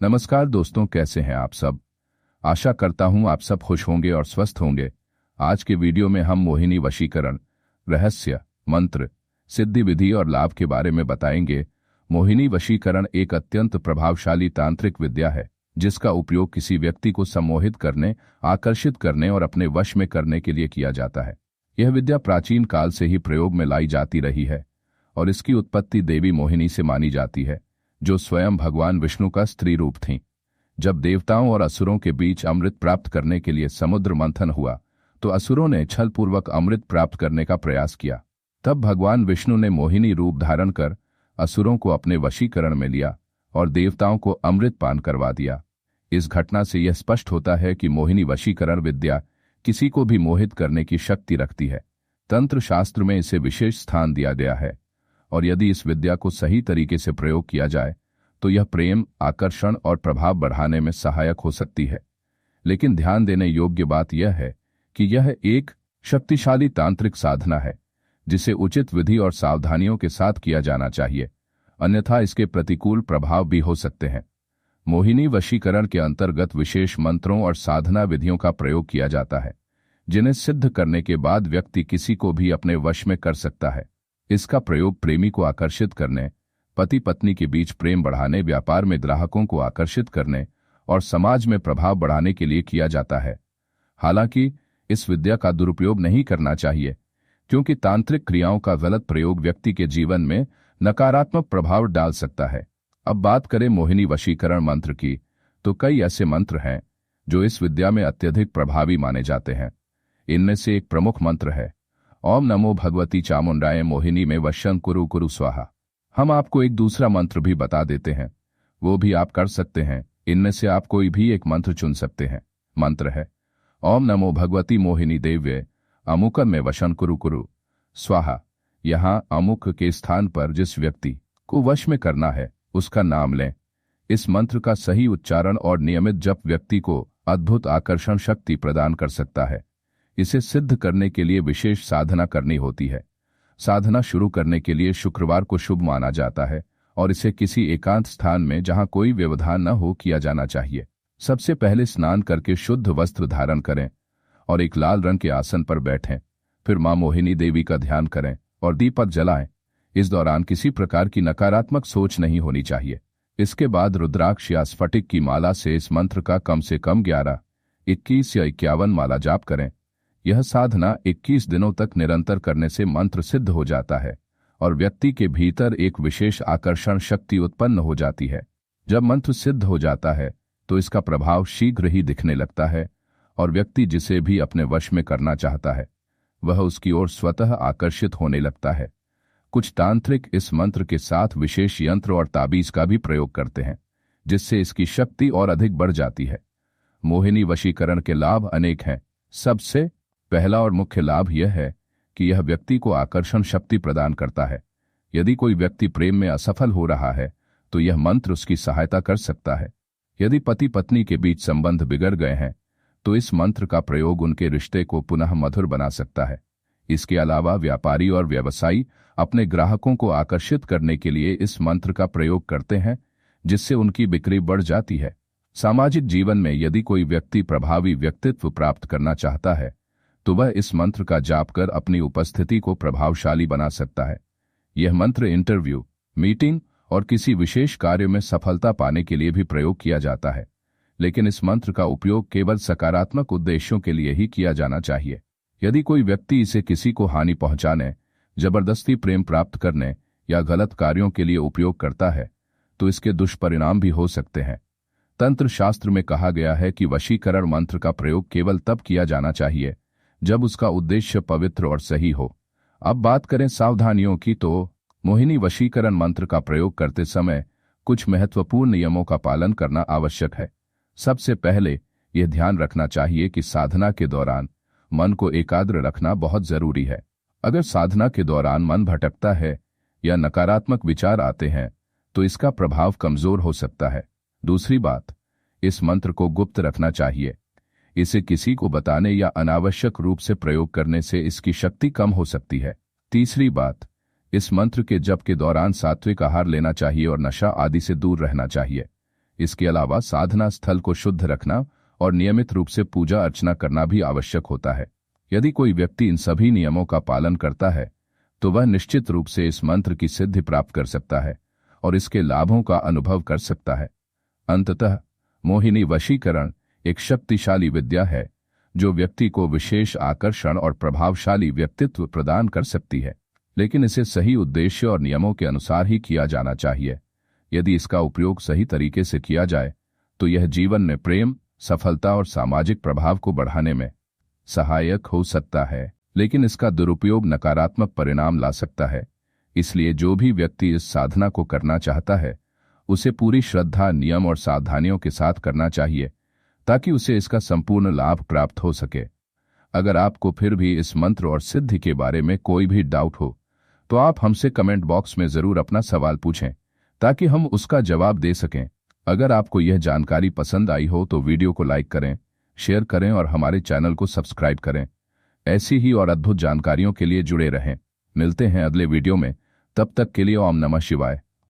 नमस्कार दोस्तों, कैसे हैं आप सब। आशा करता हूं आप सब खुश होंगे और स्वस्थ होंगे। आज के वीडियो में हम मोहिनी वशीकरण, रहस्य, मंत्र, सिद्धि विधि और लाभ के बारे में बताएंगे। मोहिनी वशीकरण एक अत्यंत प्रभावशाली तांत्रिक विद्या है जिसका उपयोग किसी व्यक्ति को सम्मोहित करने, आकर्षित करने और अपने वश में करने के लिए किया जाता है। यह विद्या प्राचीन काल से ही प्रयोग में लाई जाती रही है और इसकी उत्पत्ति देवी मोहिनी से मानी जाती है, जो स्वयं भगवान विष्णु का स्त्री रूप थीं। जब देवताओं और असुरों के बीच अमृत प्राप्त करने के लिए समुद्र मंथन हुआ तो असुरों ने छलपूर्वक अमृत प्राप्त करने का प्रयास किया। तब भगवान विष्णु ने मोहिनी रूप धारण कर असुरों को अपने वशीकरण में लिया और देवताओं को अमृत पान करवा दिया। इस घटना से यह स्पष्ट होता है कि मोहिनी वशीकरण विद्या किसी को भी मोहित करने की शक्ति रखती है। तंत्र शास्त्र में इसे विशेष स्थान दिया गया है और यदि इस विद्या को सही तरीके से प्रयोग किया जाए तो यह प्रेम, आकर्षण और प्रभाव बढ़ाने में सहायक हो सकती है। लेकिन ध्यान देने योग्य बात यह है कि यह एक शक्तिशाली तांत्रिक साधना है जिसे उचित विधि और सावधानियों के साथ किया जाना चाहिए, अन्यथा इसके प्रतिकूल प्रभाव भी हो सकते हैं। मोहिनी वशीकरण के अंतर्गत विशेष मंत्रों और साधना विधियों का प्रयोग किया जाता है जिन्हें सिद्ध करने के बाद व्यक्ति किसी को भी अपने वश में कर सकता है। इसका प्रयोग प्रेमी को आकर्षित करने, पति पत्नी के बीच प्रेम बढ़ाने, व्यापार में ग्राहकों को आकर्षित करने और समाज में प्रभाव बढ़ाने के लिए किया जाता है। हालांकि इस विद्या का दुरुपयोग नहीं करना चाहिए, क्योंकि तांत्रिक क्रियाओं का गलत प्रयोग व्यक्ति के जीवन में नकारात्मक प्रभाव डाल सकता है। अब बात करें मोहिनी वशीकरण मंत्र की, तो कई ऐसे मंत्र हैं जो इस विद्या में अत्यधिक प्रभावी माने जाते हैं। इनमें से एक प्रमुख मंत्र है ओम नमो भगवती चामुंडाय मोहिनी में वशं कुरु कुरु स्वाहा। हम आपको एक दूसरा मंत्र भी बता देते हैं, वो भी आप कर सकते हैं। इनमें से आप कोई भी एक मंत्र चुन सकते हैं। मंत्र है ओम नमो भगवती मोहिनी देव्ये अमुकन में वशन कुरु कुरु स्वाहा। यहाँ अमुक के स्थान पर जिस व्यक्ति को वश में करना है उसका नाम लें। इस मंत्र का सही उच्चारण और नियमित जप व्यक्ति को अद्भुत आकर्षण शक्ति प्रदान कर सकता है। इसे सिद्ध करने के लिए विशेष साधना करनी होती है। साधना शुरू करने के लिए शुक्रवार को शुभ माना जाता है और इसे किसी एकांत स्थान में जहां कोई व्यवधान न हो किया जाना चाहिए। सबसे पहले स्नान करके शुद्ध वस्त्र धारण करें और एक लाल रंग के आसन पर बैठें। फिर मां मोहिनी देवी का ध्यान करें और दीपक जलाएं। इस दौरान किसी प्रकार की नकारात्मक सोच नहीं होनी चाहिए। इसके बाद रुद्राक्ष या स्फटिक की माला से इस मंत्र का कम से कम 11, 21 या 51 माला जाप करें। यह साधना 21 दिनों तक निरंतर करने से मंत्र सिद्ध हो जाता है और व्यक्ति के भीतर एक विशेष आकर्षण शक्ति उत्पन्न हो जाती है। जब मंत्र सिद्ध हो जाता है तो इसका प्रभाव शीघ्र ही दिखने लगता है और व्यक्ति जिसे भी अपने वश में करना चाहता है वह उसकी ओर स्वतः आकर्षित होने लगता है। कुछ तांत्रिक इस मंत्र के साथ विशेष यंत्र और ताबीज का भी प्रयोग करते हैं जिससे इसकी शक्ति और अधिक बढ़ जाती है। मोहिनी वशीकरण के लाभ अनेक हैं। सबसे पहला और मुख्य लाभ यह है कि यह व्यक्ति को आकर्षण शक्ति प्रदान करता है। यदि कोई व्यक्ति प्रेम में असफल हो रहा है तो यह मंत्र उसकी सहायता कर सकता है। यदि पति पत्नी के बीच संबंध बिगड़ गए हैं तो इस मंत्र का प्रयोग उनके रिश्ते को पुनः मधुर बना सकता है। इसके अलावा व्यापारी और व्यवसायी अपने ग्राहकों को आकर्षित करने के लिए इस मंत्र का प्रयोग करते हैं जिससे उनकी बिक्री बढ़ जाती है। सामाजिक जीवन में यदि कोई व्यक्ति प्रभावी व्यक्तित्व प्राप्त करना चाहता है तो वह इस मंत्र का जाप कर अपनी उपस्थिति को प्रभावशाली बना सकता है। यह मंत्र इंटरव्यू, मीटिंग और किसी विशेष कार्य में सफलता पाने के लिए भी प्रयोग किया जाता है, लेकिन इस मंत्र का उपयोग केवल सकारात्मक उद्देश्यों के लिए ही किया जाना चाहिए। यदि कोई व्यक्ति इसे किसी को हानि पहुंचाने, जबरदस्ती प्रेम प्राप्त करने या गलत कार्यों के लिए उपयोग करता है तो इसके दुष्परिणाम भी हो सकते हैं। तंत्र शास्त्र में कहा गया है कि वशीकरण मंत्र का प्रयोग केवल तब किया जाना चाहिए जब उसका उद्देश्य पवित्र और सही हो। अब बात करें सावधानियों की, तो मोहिनी वशीकरण मंत्र का प्रयोग करते समय कुछ महत्वपूर्ण नियमों का पालन करना आवश्यक है। सबसे पहले यह ध्यान रखना चाहिए कि साधना के दौरान मन को एकाग्र रखना बहुत जरूरी है। अगर साधना के दौरान मन भटकता है या नकारात्मक विचार आते हैं तो इसका प्रभाव कमजोर हो सकता है। दूसरी बात, इस मंत्र को गुप्त रखना चाहिए। इसे किसी को बताने या अनावश्यक रूप से प्रयोग करने से इसकी शक्ति कम हो सकती है। तीसरी बात, इस मंत्र के जप के दौरान सात्विक आहार लेना चाहिए और नशा आदि से दूर रहना चाहिए। इसके अलावा साधना स्थल को शुद्ध रखना और नियमित रूप से पूजा अर्चना करना भी आवश्यक होता है। यदि कोई व्यक्ति इन सभी नियमों का पालन करता है तो वह निश्चित रूप से इस मंत्र की सिद्धि प्राप्त कर सकता है और इसके लाभों का अनुभव कर सकता है। अंततः मोहिनी वशीकरण एक शक्तिशाली विद्या है जो व्यक्ति को विशेष आकर्षण और प्रभावशाली व्यक्तित्व प्रदान कर सकती है, लेकिन इसे सही उद्देश्य और नियमों के अनुसार ही किया जाना चाहिए। यदि इसका उपयोग सही तरीके से किया जाए तो यह जीवन में प्रेम, सफलता और सामाजिक प्रभाव को बढ़ाने में सहायक हो सकता है, लेकिन इसका दुरुपयोग नकारात्मक परिणाम ला सकता है। इसलिए जो भी व्यक्ति इस साधना को करना चाहता है उसे पूरी श्रद्धा, नियम और सावधानियों के साथ करना चाहिए ताकि उसे इसका संपूर्ण लाभ प्राप्त हो सके। अगर आपको फिर भी इस मंत्र और सिद्धि के बारे में कोई भी डाउट हो तो आप हमसे कमेंट बॉक्स में जरूर अपना सवाल पूछें ताकि हम उसका जवाब दे सकें। अगर आपको यह जानकारी पसंद आई हो तो वीडियो को लाइक करें, शेयर करें और हमारे चैनल को सब्सक्राइब करें। ऐसी ही और अद्भुत जानकारियों के लिए जुड़े रहें। मिलते हैं अगले वीडियो में, तब तक के लिए ओम नमः शिवाय।